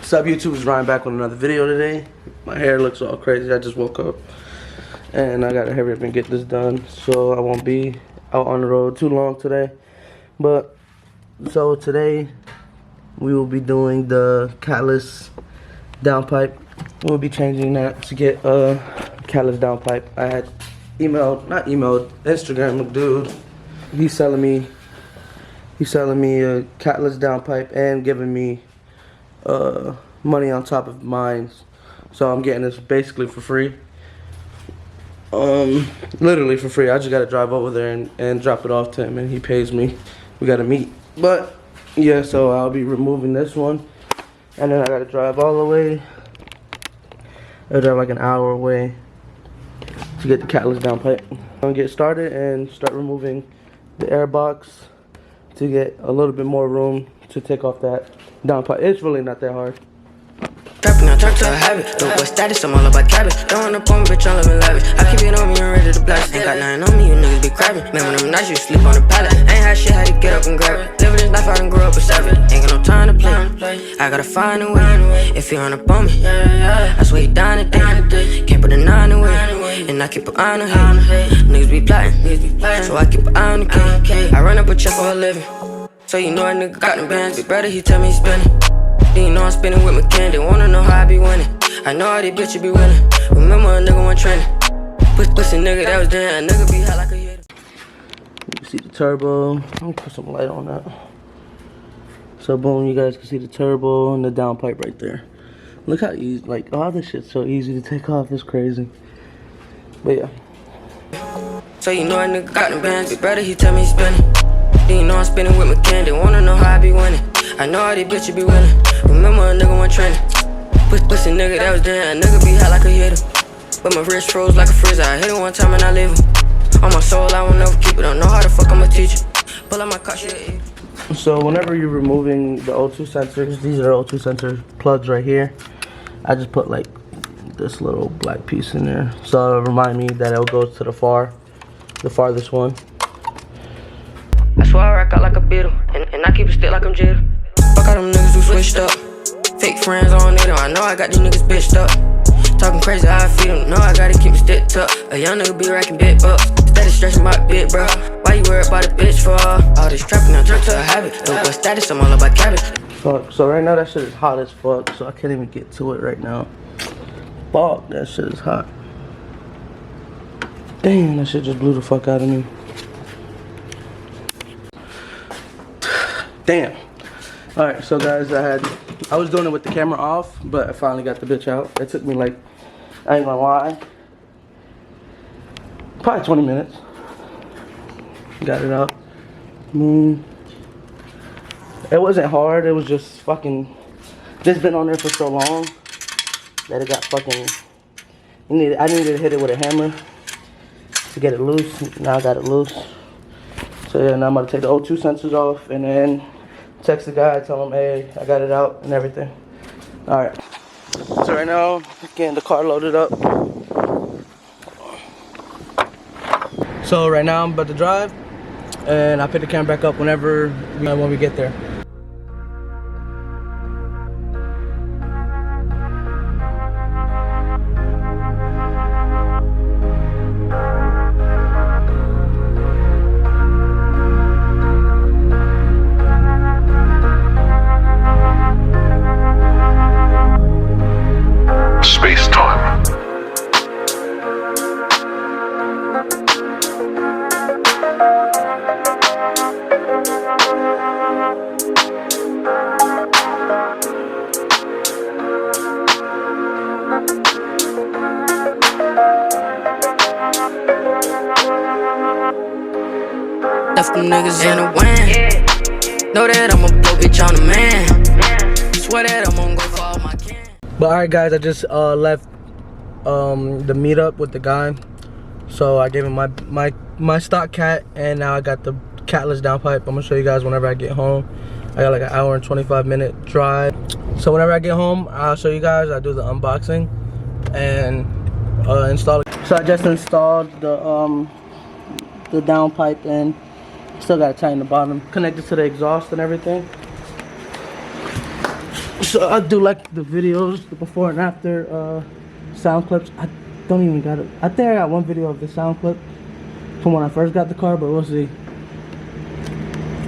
What's up, YouTube? It's Ryan back with another video today. My hair looks all crazy. I just woke up and I gotta hurry up and get this done so I won't be out on the road too long today. But so today we will be doing the catless downpipe. We'll be changing that to get a catless downpipe. I had Instagram a dude. He's selling me a catless downpipe and giving me money on top of mine, so I'm getting this basically for free. Literally for free. I just gotta drive over there and drop it off to him, and he pays me. We gotta meet. But yeah, so I'll be removing this one, and then I gotta drive all the way. I'll drive like an hour away to get the catless downpipe. I'm gonna get started and start removing the air box to get a little bit more room to take off that downpipe. It's really not that hard. Trapping, I turn to a habit. Don't go status, I'm all about cabbage. Don't wanna pump, bitch, I'm living lavish. I keep it on me and ready to blast. Ain't got nothing on me, you niggas be crabbing. Man, when I'm nice, you sleep on the pallet. Ain't had shit, had to get up and grab it. Living this life, I done grew up a savage. Ain't got no time to play. I gotta find a way. If you run up on me, I swear you down today. Can't put a 9 away. And I keep an eye on the hate. Niggas be plotting, so I keep an eye on the cake. I run up a check for a living, so you know a nigga got them bands. Big brother, he tell me he's spinning. Then you know I'm spinning with my candy. Wanna know how I be winning. I know how these bitches be winning. Remember a nigga one trending. Pussy nigga that was there. A nigga be hot like a hitter. You can see the turbo. I'm gonna put some light on that. So boom, you guys can see the turbo and the downpipe right there. Look how easy, like all this shit's so easy to take off. It's crazy. But yeah. So you know a nigga got them bands. Big brother, he tell me he's spinning. Then you know I'm spinning with my candy. Wanna know how I be winning. I know how these bitches be winning. Remember a nigga one trending. Pussy nigga that was there. A nigga be hot like a hitter. But my wrist froze like a freezer. I hit it one time and I leave him. On my soul, I won't never keep it. Don't know how the fuck I'ma teach it. Pull out my car, shit. So whenever you're removing the O2 sensors, these are O2 sensor plugs right here. I just put like this little black piece in there, so it'll remind me that it'll go to the farthest one. I swear I rock out like a beetle, and I keep it still like I'm Jada. Fuck all them niggas who switched up. Fake friends, I don't need them. I know I got these niggas bitched up. Talking crazy how I feed them. Know I gotta keep it sticked up. A young nigga be racking big bucks. Steady stretching my bit, bro. Why you worried about a bitch for? All this trapping, I turn to a habit. Don't go status, I'm all about cabbage. Fuck, so right now that shit is hot as fuck, so I can't even get to it right now. Fuck, that shit is hot. Damn, that shit just blew the fuck out of me. Damn. Alright, so guys, I was doing it with the camera off, but I finally got the bitch out. It took me like, I ain't gonna lie, probably 20 minutes. Got it out. It wasn't hard, it was just fucking, this been on there for so long that it got fucking, I needed to hit it with a hammer to get it loose. Now I got it loose. So yeah, now I'm gonna take the O2 sensors off and then text the guy, tell him, hey, I got it out and everything. Alright. So right now, getting the car loaded up. So right now I'm about to drive, and I'll pick the camera back up when we get there. Left them niggas in the wind. Know that I'ma blow, bitch, on the man. Swear that I'm gonna go for all my can. But alright guys, I just left the meetup with the guy. So I gave him my stock cat, and now I got the catless downpipe. I'm gonna show you guys whenever I get home. I got like an hour and 25-minute drive. So whenever I get home, I'll show you guys. I'll do the unboxing and install it. So I just installed the downpipe, and still gotta tighten the bottom, connect it to the exhaust and everything. So I do like the videos, the before and after sound clips. I don't even got it. I think I got one video of the sound clip from when I first got the car, but we'll see.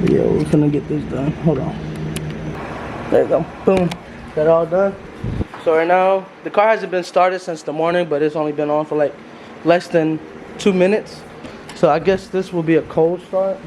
Yeah, we're gonna get this done. Hold on. There you go. Boom. Got it all done. So right now, the car hasn't been started since the morning, but it's only been on for like less than 2 minutes. So I guess this will be a cold start.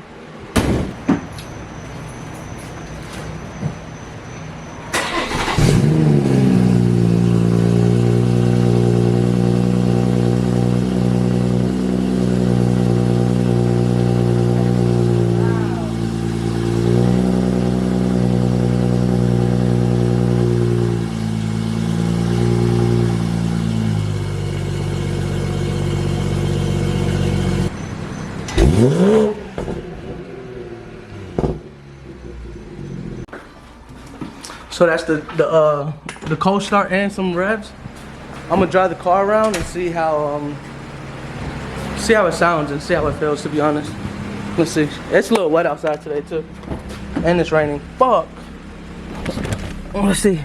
So that's the cold start and some revs. I'm gonna drive the car around and see how it sounds and see how it feels, to be honest. Let's see. It's a little wet outside today too, and it's raining. Fuck. Let's see.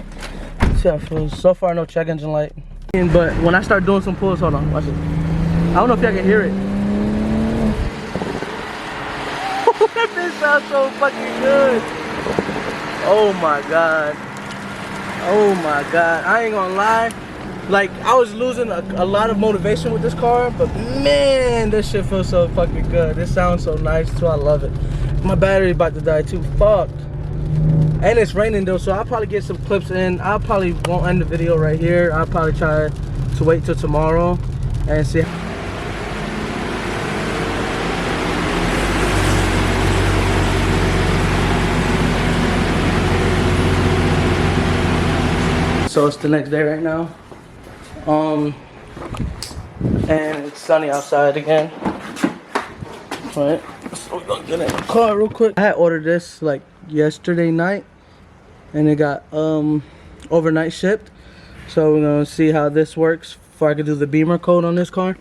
See how it feels. So far, no check engine light. But when I start doing some pulls, hold on, watch it. I don't know if y'all can hear it. That bitch sounds so fucking good. Oh my god. Oh my god. I ain't gonna lie. Like, I was losing a lot of motivation with this car, but man, this shit feels so fucking good. It sounds so nice too. I love it. My battery about to die too. Fuck. And it's raining though, so I'll probably get some clips in. I probably won't end the video right here. I'll probably try to wait till tomorrow and see. So it's the next day right now, and it's sunny outside again. Right, so we're gonna get in the car real quick. I had ordered this like yesterday night, and it got overnight shipped. So we're gonna see how this works before I can do the BimmerCode on this car.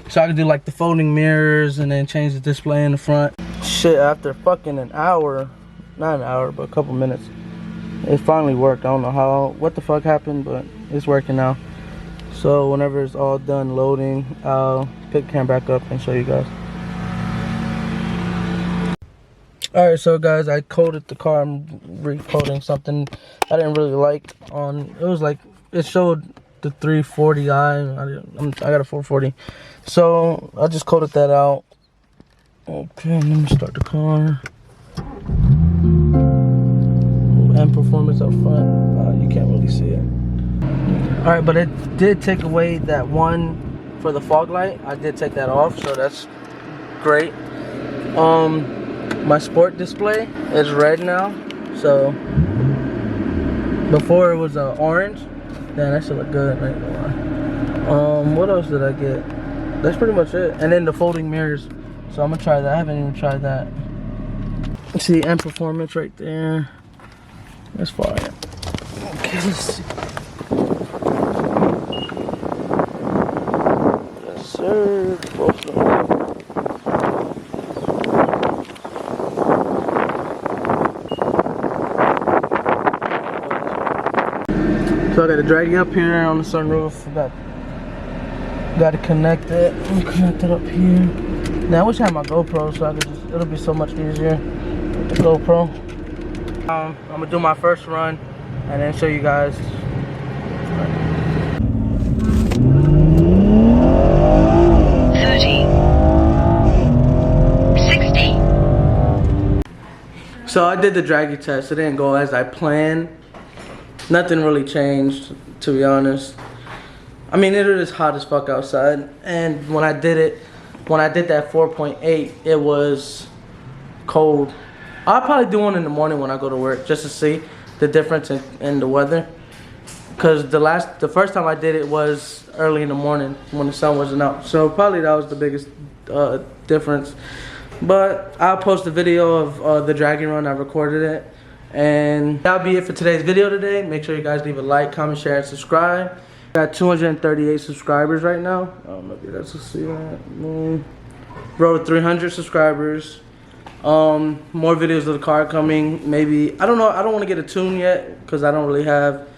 So I can do like the folding mirrors and then change the display in the front. Shit, after fucking an hour, not an hour, but a couple minutes. It finally worked. I don't know what the fuck happened, but it's working now. So whenever it's all done loading, I'll pick the camera back up and show you guys. Alright, so guys, I coded the car. I'm recoding something I didn't really like on. It was like, it showed the 340i. I got a 440. So I just coded that out. Okay, let me start the car. And performance up front, you can't really see it. All right, but it did take away that one for the fog light. I did take that off, so that's great. My sport display is red now, so before it was orange. Damn, that should look good. I ain't gonna lie. What else did I get? That's pretty much it. And then the folding mirrors, so I'm gonna try that. I haven't even tried that. See, and performance right there. That's fire. Okay, let's see. Yes, sir. Both of them. So I got a draggy up here on the sunroof. Got to connect it. I'm gonna connect it up here. Now I wish I had my GoPro so I could just. It'll be so much easier with the GoPro. I'm gonna do my first run and then show you guys. 30, 60. So I did the draggy test. It didn't go as I planned. Nothing really changed, to be honest. I mean, it is hot as fuck outside, and when I did that 4.8, it was cold. I'll probably do one in the morning when I go to work, just to see the difference in the weather. Cause the first time I did it was early in the morning when the sun wasn't out. So probably that was the biggest difference. But I'll post a video of the dragging run. I recorded it. And that'll be it for today's video today. Make sure you guys leave a like, comment, share, and subscribe. Got 238 subscribers right now. I don't know if you guys will see that. Road 300 subscribers. More videos of the car coming. Maybe, I don't know. I don't want to get a tune yet because I don't really have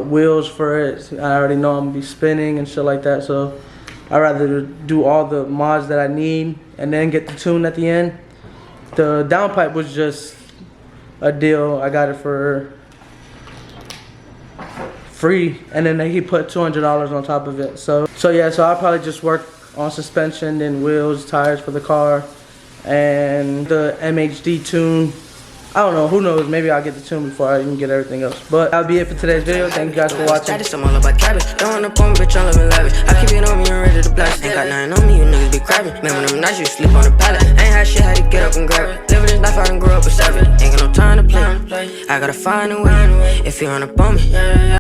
wheels for it. I already know I'm gonna be spinning and shit like that. So I'd rather do all the mods that I need and then get the tune at the end. The downpipe was just a deal. I got it for free, and then he put $200 on top of it. So yeah, so I'll probably just work on suspension, then wheels, tires for the car, and the MHD tune. I don't know, who knows, maybe I'll get the tune before I even get everything else. But that'll be it for today's video. Thank you guys for watching. I'm all about cabbage. Don't want to pump, bitch, I'm living lavish. I keep it on me, I'm ready to blast. Ain't got nothing on me, you niggas be crabbing. Man, when I'm nice, you sleep on the pallet. Ain't had shit, had to get up and grab it. Living this life, I done grew up a savage. Ain't got no time to play. I gotta find a way. If you wanna bump me,